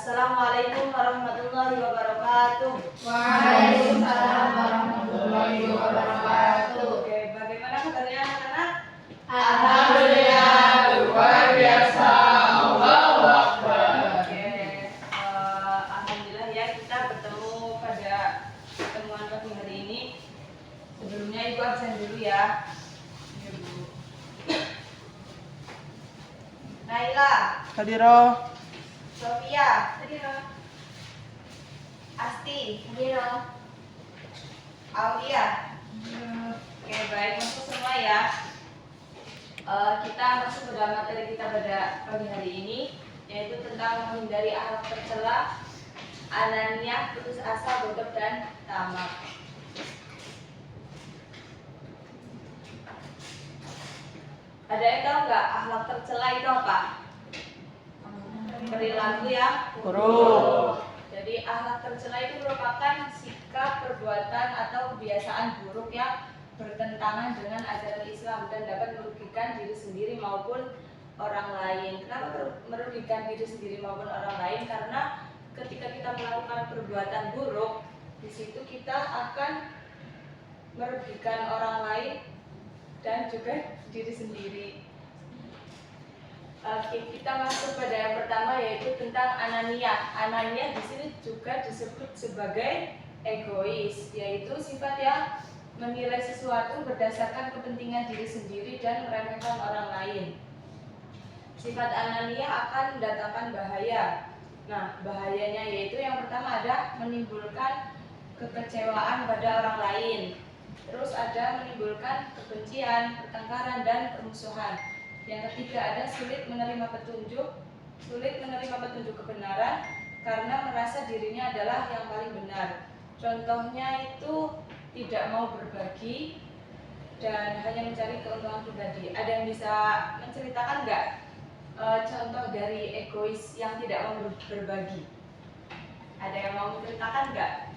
Assalamualaikum warahmatullahi wabarakatuh. Waalaikumsalam warahmatullahi wabarakatuh. Oke, bagaimana kabarnya anak-anak? Alhamdulillah luar biasa. Allahu Akbar. Oke, alhamdulillah ya kita bertemu pada pertemuan pagi hari ini. Sebelumnya ibu absen dulu ya. Ibu. Naila, Hadiroh. Sofia, Asti, Aulia. Oke, baik untuk semua ya. Kita masuk pada materi kita pada pagi hari ini, yaitu tentang menghindari akhlak tercela, ananiah, putus asa, bodoh dan tamak. Ada yang tahu nggak akhlak tercela itu apa? Perilaku yang Buruk. Jadi akhlak tercela itu merupakan sikap, perbuatan atau kebiasaan buruk yang bertentangan dengan ajaran Islam dan dapat merugikan diri sendiri maupun orang lain. Kenapa merugikan diri sendiri maupun orang lain? Karena ketika kita melakukan perbuatan buruk, di situ kita akan merugikan orang lain dan juga diri sendiri. Oke, kita masuk pada yang pertama, yaitu tentang ananiah. Ananiah di sini juga disebut sebagai egois, yaitu sifat yang menilai sesuatu berdasarkan kepentingan diri sendiri dan meremehkan orang lain. Sifat ananiah akan mendatangkan bahaya. Nah, bahayanya yaitu yang pertama ada menimbulkan kekecewaan pada orang lain. Terus ada menimbulkan kebencian, pertengkaran, dan permusuhan. Yang ketiga ada sulit menerima petunjuk kebenaran karena merasa dirinya adalah yang paling benar. Contohnya itu tidak mau berbagi dan hanya mencari keuntungan pribadi. Ada yang bisa menceritakan nggak contoh dari egois yang tidak mau berbagi? Ada yang mau menceritakan nggak?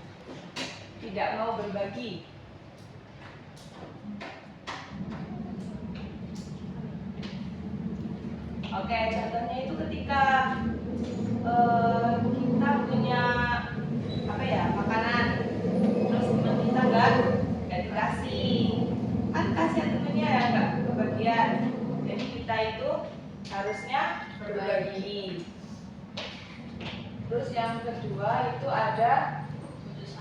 Tidak mau berbagi. Oke, contohnya itu ketika kita punya makanan, terus teman kita nggak dikasih, kan kasihan temennya ya nggak kebagian. Jadi kita itu harusnya berbagi. Terus yang kedua itu ada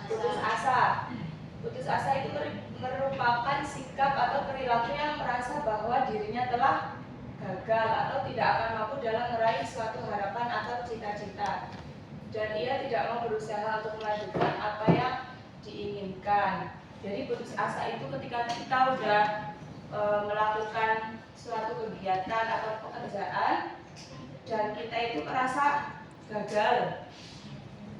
putus asa. Putus asa itu merupakan sikap atau perilaku yang merasa bahwa dirinya telah gagal atau tidak akan mampu dalam meraih suatu harapan atau cita-cita, dan ia tidak mau berusaha untuk melanjutkan apa yang diinginkan. Jadi putus asa itu ketika kita udah melakukan suatu kegiatan atau pekerjaan dan kita itu merasa gagal,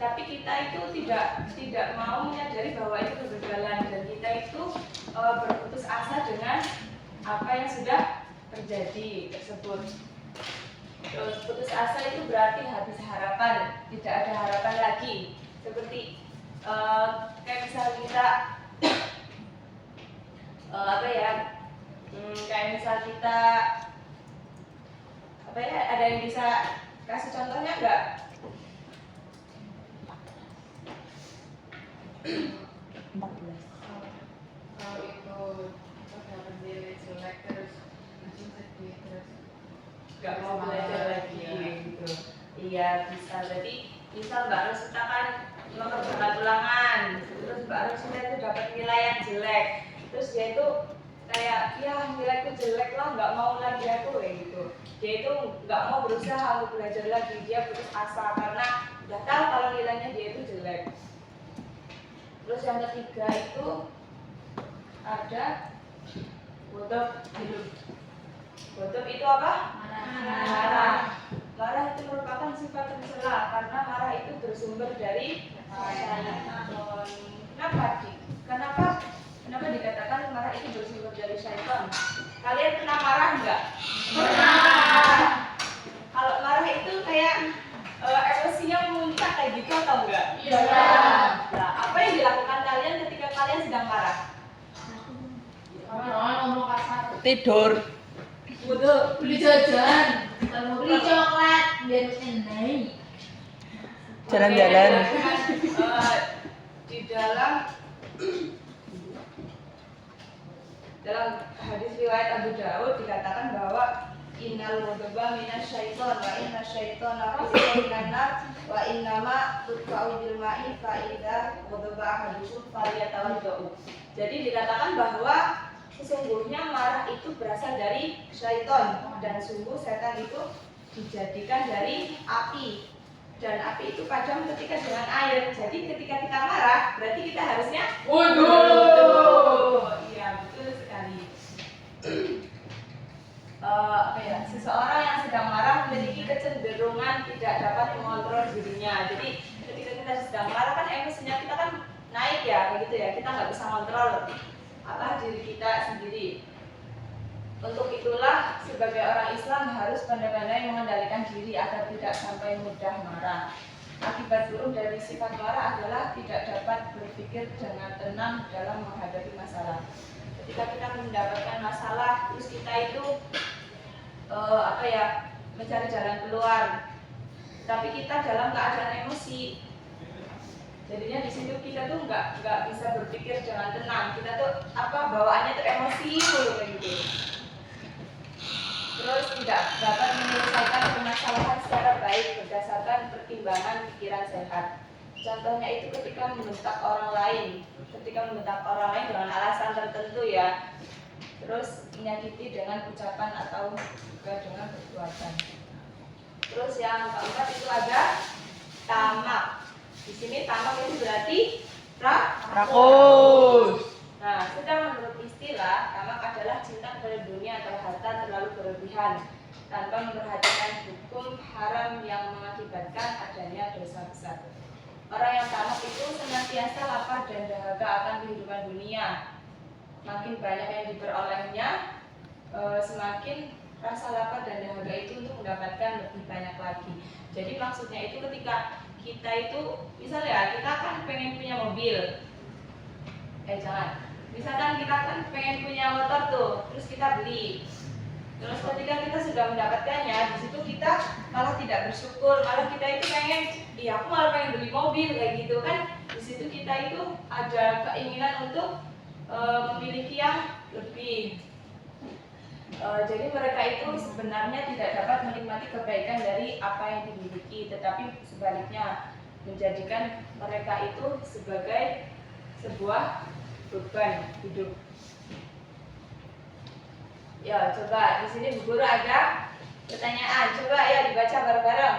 tapi kita itu tidak mau menyadari bahwa itu kegagalan, dan kita itu berputus asa dengan apa yang sudah terjadi tersebut. Terus putus asa itu berarti habis harapan, tidak ada harapan lagi. Seperti kayak misal kita kayak misal kita ada yang bisa kasih contohnya enggak? Kalau itu dapat nilai jelek terus sedih terus Nggak mau belajar lagi gitu. Iya, bisa. Jadi misal Mbak Rosita kan mengerjakan ulangan, terus Mbak Rosita itu dapat nilai yang jelek, terus dia itu kayak ya nilaiku jelek lah, nggak mau lagi aku kayak gitu. Dia itu nggak mau berusaha untuk belajar lagi, dia putus asa karena udah tahu kalau nilainya dia itu jelek. Terus yang ketiga itu ada bodoh hidup. Bodoh itu apa? Marah. Marah itu merupakan sifat tercela karena marah itu bersumber dari syaitan. Kenapa dikatakan marah itu bersumber dari syaitan? Kalian pernah marah enggak? Pernah. Kalau marah itu kayak emosinya muncak kayak gitu atau enggak? Iya. Nah, apa yang dilakukan kalian ketika kalian sedang marah? Ngomong kasar. Tidur. Beli jajan, beli coklat biar enak. Jalan-jalan. Di dalam hadis riwayat Abu Dawud dikatakan bahwa innal ghadaba minasyaiton wa inna syaitona minan nar wa innama tudfa'u bil ma'i fa idza ghadaba ahadukum falyatawaddu. Jadi dikatakan bahwa sesungguhnya marah itu berasal dari syaiton dan sungguh setan itu dijadikan dari api. Dan api itu padam ketika dengan air. Jadi ketika kita marah, berarti kita harusnya wudu. Iya, betul sekali. Seseorang yang sedang marah memiliki kecenderungan tidak dapat mengontrol dirinya. Jadi ketika kita sedang marah kan emosinya kita kan naik ya, begitu ya. Kita nggak bisa kontrol diri kita sendiri. Untuk itulah sebagai orang Islam harus pandai-pandai mengendalikan diri agar tidak sampai mudah marah. Akibat buruk dari sifat marah adalah tidak dapat berpikir dengan tenang dalam menghadapi masalah. Ketika kita mendapatkan masalah, terus kita itu mencari jalan keluar, tapi kita dalam keadaan emosi. Jadinya di situ kita tuh nggak bisa berpikir dengan tenang. Kita tuh bawaannya tuh emosi dulu kayak gitu. Terus tidak dapat menyelesaikan permasalahan secara baik berdasarkan pertimbangan pikiran sehat. Contohnya itu ketika membentak orang lain dengan alasan tertentu ya. Terus menyakiti dengan ucapan atau juga dengan perbuatan. Terus yang keempat itu ada tamak. Di sini tamak itu berarti Rakus. Nah, sedang menurut istilah, tamak adalah cinta kepada dunia atau harta terlalu berlebihan tanpa memperhatikan hukum haram yang mengakibatkan adanya dosa besar. Orang yang tamak itu senantiasa lapar dan dahaga akan kehidupan dunia. Makin banyak yang diperolehnya, semakin rasa lapar dan dahaga itu untuk mendapatkan lebih banyak lagi. Jadi maksudnya itu ketika kita itu, misalnya kita kan pengen punya mobil, misalkan kita kan pengen punya motor tuh, terus kita beli. Terus ketika kita sudah mendapatkannya, di situ kita malah tidak bersyukur, malah kita itu pengen, aku malah pengen beli mobil kayak gitu kan. Di situ kita itu ada keinginan untuk memiliki yang lebih. Jadi mereka itu sebenarnya tidak dapat menikmati kebaikan dari apa yang dimiliki, tetapi sebaliknya menjadikan mereka itu sebagai sebuah beban hidup. Ya, coba di sini Bu Guru ada pertanyaan. Coba ya dibaca bareng-bareng.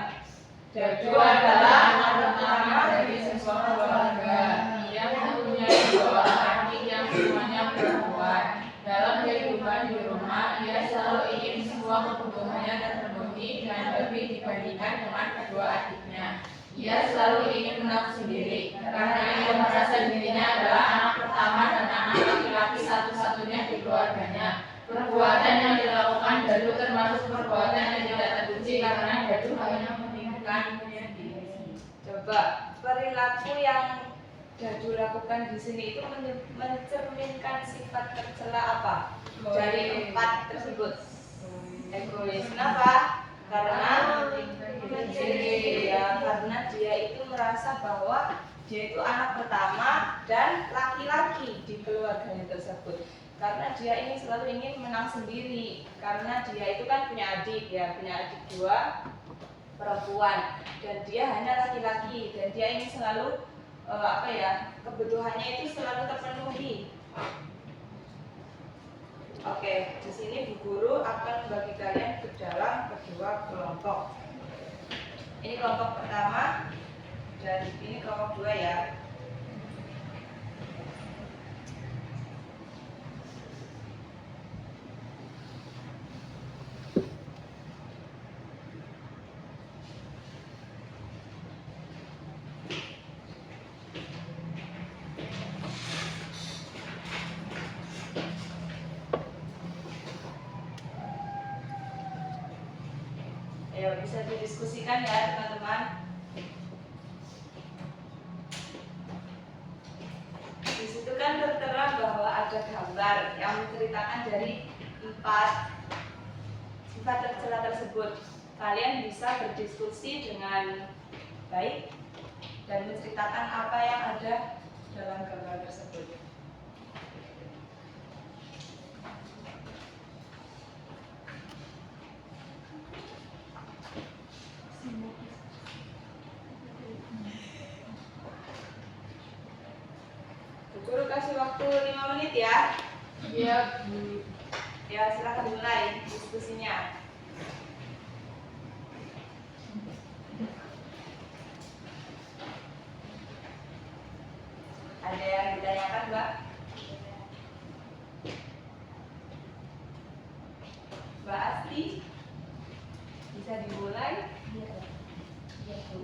Jadu adalah anak pertama dari sebuah keluarga yang mempunyai dua orang adik yang semuanya perempuan. Dalam kehidupan di rumah, ia selalu ingin semua kebutuhannya terpenuhi dan lebih dibandingkan dengan kedua adiknya. Ia selalu ingin menang sendiri karena ia merasa dirinya adalah anak pertama dan anak laki-laki satu-satunya di keluarganya. Perbuatan yang dilakukan Dadu termasuk perbuatan yang tidak terpuji karena Dadu hanya menginginkan diri. Coba perilaku yang Dadu lakukan di sini itu mencerminkan sifat tercela apa? Dari empat tersebut. Egois. Kenapa? Karena dia itu merasa bahwa dia itu anak pertama dan laki-laki di keluarganya tersebut. Karena dia ini selalu ingin menang sendiri. Karena dia itu kan punya adik dua perempuan dan dia hanya laki-laki dan dia ingin selalu kebutuhannya itu selalu terpenuhi. Oke, di sini Bu Guru akan membagi kalian ke dalam kedua kelompok. Ini kelompok pertama dan ini kelompok dua ya. Ayo bisa didiskusikan ya teman-teman. Di situ kan tertera bahwa ada gambar yang menceritakan dari 4 sifat tercela tersebut. Kalian bisa berdiskusi dengan baik dan menceritakan apa yang ada dalam gambar tersebut. Guru kasih waktu 5 menit ya. Iya, Bu. Ya, silakan mulai diskusinya. Ada yang ditanyakan, Mbak? Mbak Asti, bisa dimulai? Iya, Bu.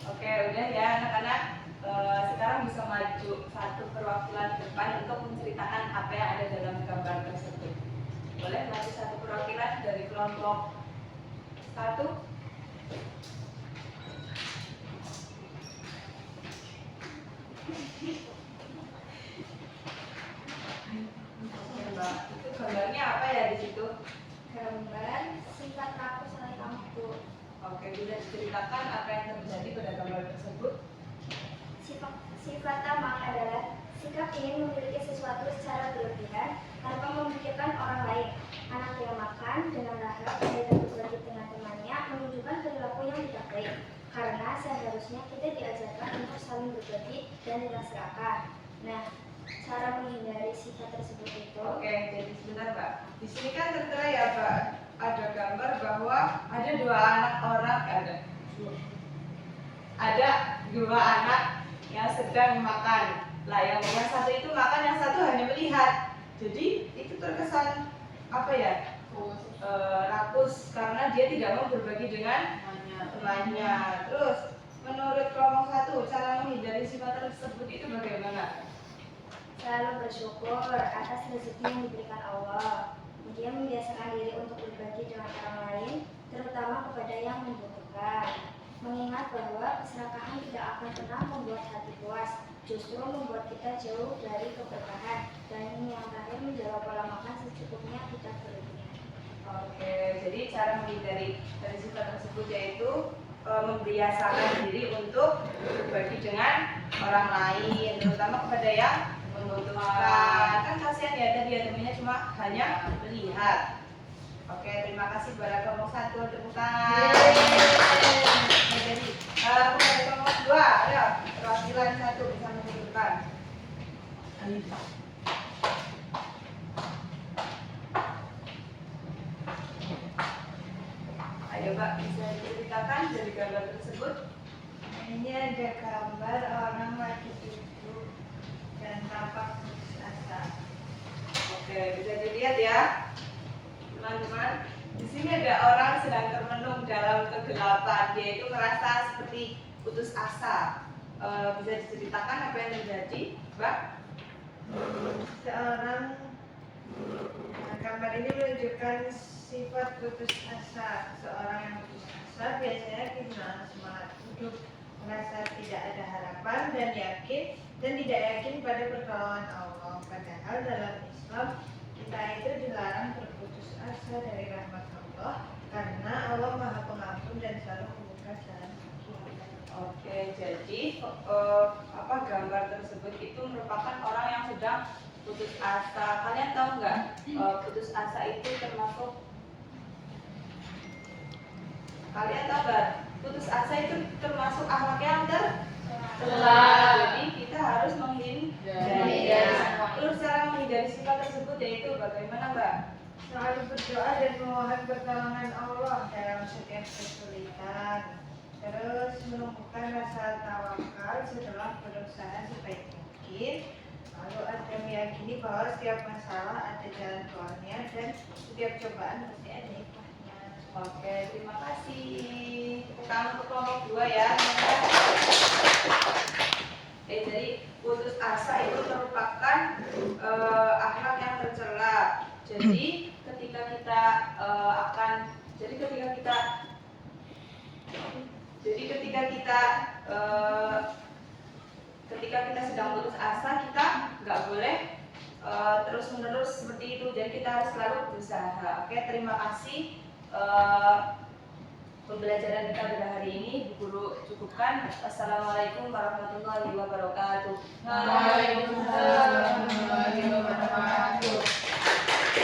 Oke, udah ya anak-anak. Sekarang bisa maju satu perwakilan ke depan untuk menceritakan apa yang ada dalam gambar tersebut. Boleh maju satu perwakilan dari kelompok 1. Oke, Mbak. Itu gambarnya apa ya di situ? Gambar sifat rakus oleh lampu. Oke, bisa diceritakan apa yang terjadi pada gambar tersebut? Sifat tamak adalah sikap ingin memiliki sesuatu secara berlebihan tanpa memikirkan orang lain. Anak yang makan dengan lahap dan berbagi dengan temannya menunjukkan perilaku yang tidak baik. Karena seharusnya kita diajarkan untuk saling berbagi dan tidak serakah. Nah, cara menghindari sifat tersebut itu. Oke, jadi sebentar Mbak. Di sini kan tertera ya Mbak, ada gambar bahwa ada dua anak yang sedang makan. Lah yang satu itu makan, yang satu hanya melihat. Jadi itu terkesan apa ya? Rakus karena dia tidak mau berbagi dengan temannya. Terus menurut kelompok 1, cara menghindari sifat tersebut itu bagaimana? Selalu bersyukur atas rezeki yang diberikan Allah. Kemudian membiasakan diri untuk berbagi dengan orang lain, terutama kepada yang membutuhkan. Mengingat bahwa keserakahan tidak akan pernah membuat hati puas, justru membuat kita jauh dari keberkahan. Dan yang terakhir, menjaga pola makan secukupnya, tidak berlebihan. Oke, jadi cara menghindari dari sifat tersebut yaitu membiasakan diri untuk berbagi dengan orang lain, terutama kepada yang membutuhkan. Kan kasihan ya tadi ya temennya cuma hanya melihat. Oke, terima kasih kepada kelompok 1, tepuk tangan. Nah, jadi kepada kelompok 2, ayo perwakilan 1 bisa menunjukkan. Ayo Mbak, bisa diceritakan dari gambar tersebut? Ini ada gambar orang lagi duduk dan tampak putus asa. Oke, bisa dilihat ya, teman-teman. Di sini ada orang sedang termenung dalam kegelapan. Dia itu merasa seperti putus asa. Bisa diceritakan apa yang terjadi, Mbak? Gambar ini menunjukkan sifat putus asa. Seorang yang putus asa biasanya kehilangan semangat hidup, merasa tidak ada harapan dan tidak yakin pada pertolongan Allah. Padahal dalam Islam kita itu dilarang berputus asa dari rahmat Allah karena Allah Maha Pengampun dan selalu membuka jalan bagi. Oke, jadi gambar tersebut itu merupakan orang yang sedang putus asa. Kalian tahu nggak putus asa itu termasuk? Kalian tahu nggak putus asa itu termasuk akhlak yang tercela. Jadi kita harus menghindari. Terus cara menghindari sifat tersebut yaitu bagaimana, Mbak? Selalu berdoa dan memohon pertolongan Allah dalam setiap kesulitan. Terus menumbuhkan rasa tawakal setelah berusaha sebaik mungkin. Lalu ada meyakini bahwa setiap masalah ada jalan keluarnya dan setiap cobaan pasti ada hikmahnya. Oke, terima kasih. Tepuk tangan untuk kelompok 2 ya. Jadi putus Jadi ketika kita ketika kita sedang putus asa, kita nggak boleh terus-menerus seperti itu. Jadi kita harus selalu berusaha. Oke, terima kasih. Pembelajaran kita pada hari ini Bu Guru cukupkan. Assalamualaikum warahmatullahi wabarakatuh. Waalaikumsalam warahmatullahi wabarakatuh.